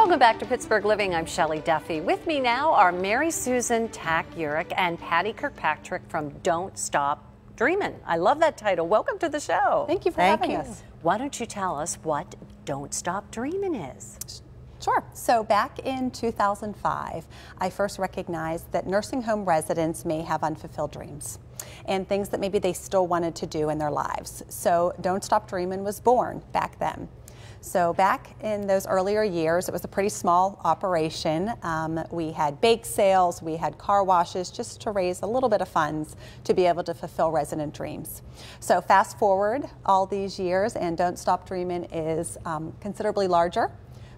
Welcome back to Pittsburgh Living. I'm Shelley Duffy. With me now are Mary Susan Tack-Urick and Patty Kirkpatrick from Don't Stop Dreamin. I love that title. Welcome to the show. Thank you for having us. Why don't you tell us what Don't Stop Dreamin is? Sure. So back in 2005, I first recognized that nursing home residents may have unfulfilled dreams and things that maybe they still wanted to do in their lives. So Don't Stop Dreamin was born back then. So back in those earlier years, it was a pretty small operation. We had bake sales, we had car washes, just to raise a little bit of funds to be able to fulfill resident dreams. So fast forward all these years, and Don't Stop Dreamin is considerably larger,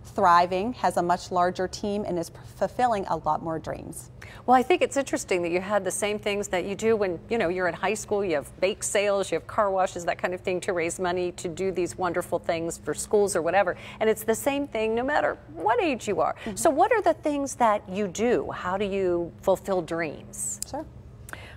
thriving, has a much larger team, and is fulfilling a lot more dreams. Well, I think it's interesting that you had the same things that you do when, you're in high school. You have bake sales, you have car washes, that kind of thing, to raise money to do these wonderful things for schools or whatever. And it's the same thing no matter what age you are. So what are the things that you do? How do you fulfill dreams? Sure.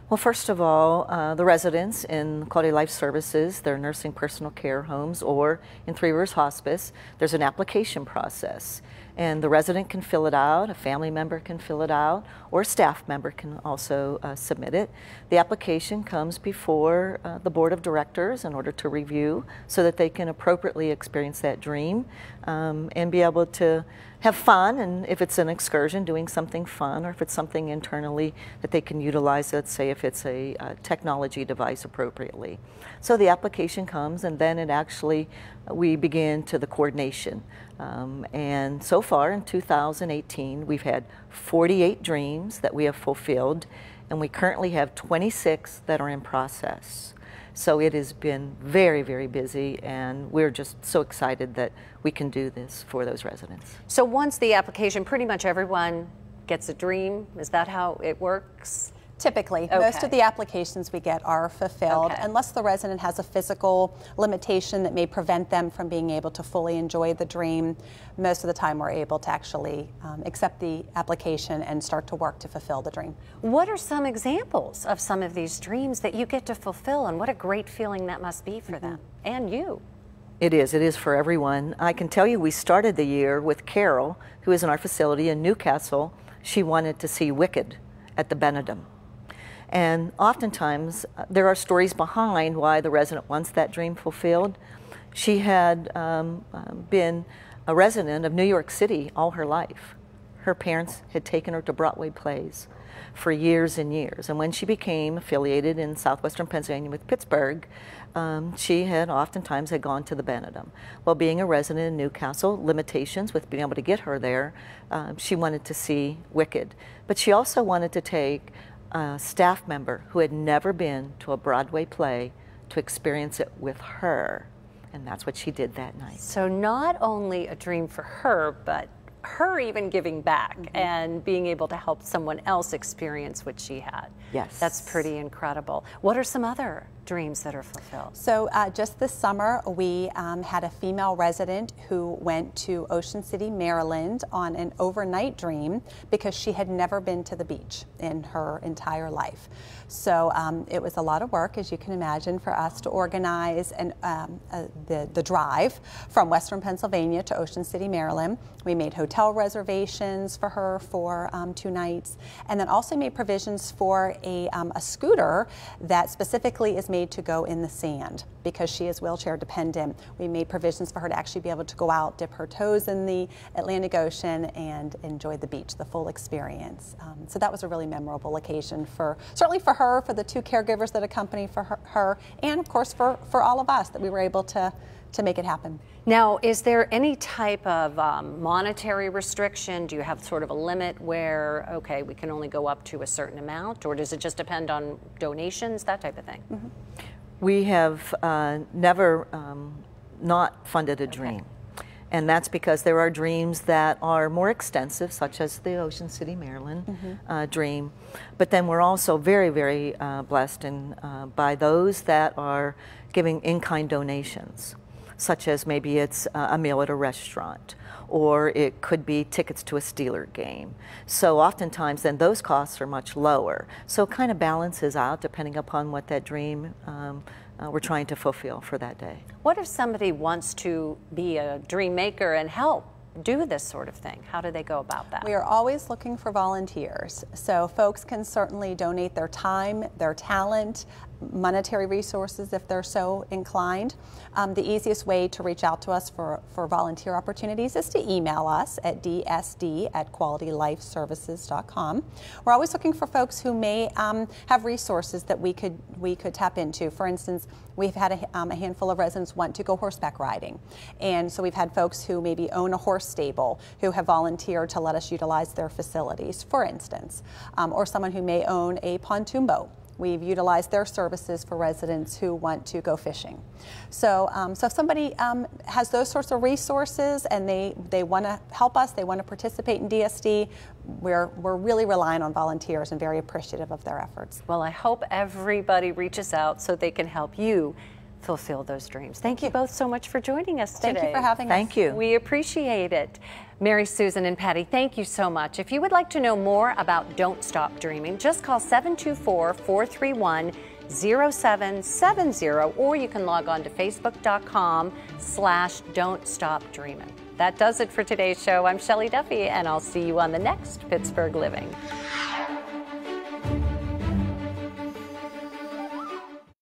Well, first of all, the residents in Quality Life Services, their nursing personal care homes, or in Three Rivers Hospice, there's an application process. And the resident can fill it out, a family member can fill it out, or a staff member can also submit it. The application comes before the board of directors in order to review so that they can appropriately experience that dream and be able to have fun, and if it's an excursion, doing something fun, or if it's something internally that they can utilize, let's say if it's a technology device, appropriately. So the application comes, and then it actually, we begin to the coordination. And so far in 2018, we've had 48 dreams that we have fulfilled, and we currently have 26 that are in process. So it has been very, very busy, and we're just so excited that we can do this for those residents. So once the application, pretty much everyone gets a dream. Is that how it works? Typically, Okay. most of the applications we get are fulfilled, unless the resident has a physical limitation that may prevent them from being able to fully enjoy the dream. Most of the time we're able to actually accept the application and start to work to fulfill the dream. What are some examples of some of these dreams that you get to fulfill, and what a great feeling that must be for them and you? It is for everyone. I can tell you we started the year with Carol, who is in our facility in Newcastle. She wanted to see Wicked at the Benedum. And oftentimes, there are stories behind why the resident wants that dream fulfilled. She had been a resident of New York City all her life. Her parents had taken her to Broadway plays for years and years. And when she became affiliated in southwestern Pennsylvania with Pittsburgh, she had oftentimes had gone to the Benedum. Well, being a resident in Newcastle, limitations with being able to get her there, she wanted to see Wicked. But she also wanted to take a staff member who had never been to a Broadway play to experience it with her, and that's what she did that night. So not only a dream for her, but her even giving back and being able to help someone else experience what she had. Yes. That's pretty incredible. What are some other dreams that are fulfilled? So just this summer, we had a female resident who went to Ocean City, Maryland on an overnight dream because she had never been to the beach in her entire life. So it was a lot of work, as you can imagine, for us to organize the drive from Western Pennsylvania to Ocean City, Maryland. We made hotel reservations for her for 2 nights, and then also made provisions for a scooter that specifically is made to go in the sand because she is wheelchair dependent. We made provisions for her to actually be able to go out, dip her toes in the Atlantic Ocean, and enjoy the beach, the full experience. So that was a really memorable occasion certainly for her, for the 2 caregivers that accompany for her, and of course for all of us that we were able to make it happen. Now, is there any type of monetary restriction? Do you have sort of a limit where, okay, we can only go up to a certain amount, or does it just depend on donations, that type of thing? We have never not funded a dream. And that's because there are dreams that are more extensive, such as the Ocean City, Maryland dream. But then we're also very, very blessed by those that are giving in-kind donations, such as maybe it's a meal at a restaurant, or it could be tickets to a Steeler game. So oftentimes then those costs are much lower. So it kind of balances out depending upon what that dream we're trying to fulfill for that day. What if somebody wants to be a dream maker and help do this sort of thing? How do they go about that? We are always looking for volunteers. So folks can certainly donate their time, their talent, monetary resources if they're so inclined. The easiest way to reach out to us for volunteer opportunities is to email us at dsd@qualitylifeservices.com. We're always looking for folks who may have resources that we could tap into. For instance, we've had a handful of residents want to go horseback riding, and so we've had folks who maybe own a horse stable who have volunteered to let us utilize their facilities, for instance, or someone who may own a pontoon boat. We've utilized their services for residents who want to go fishing. So, so if somebody has those sorts of resources and they want to help us, they want to participate in DSD, we're really relying on volunteers and very appreciative of their efforts. Well, I hope everybody reaches out so they can help you fulfill those dreams. Thank you both so much for joining us today. Thank you for having us. Thank you. We appreciate it. Mary, Susan, and Patty, thank you so much. If you would like to know more about Don't Stop Dreaming, just call 724-431-0770, or you can log on to facebook.com/Don't Stop Dreamin'. That does it for today's show. I'm Shelley Duffy, and I'll see you on the next Pittsburgh Living.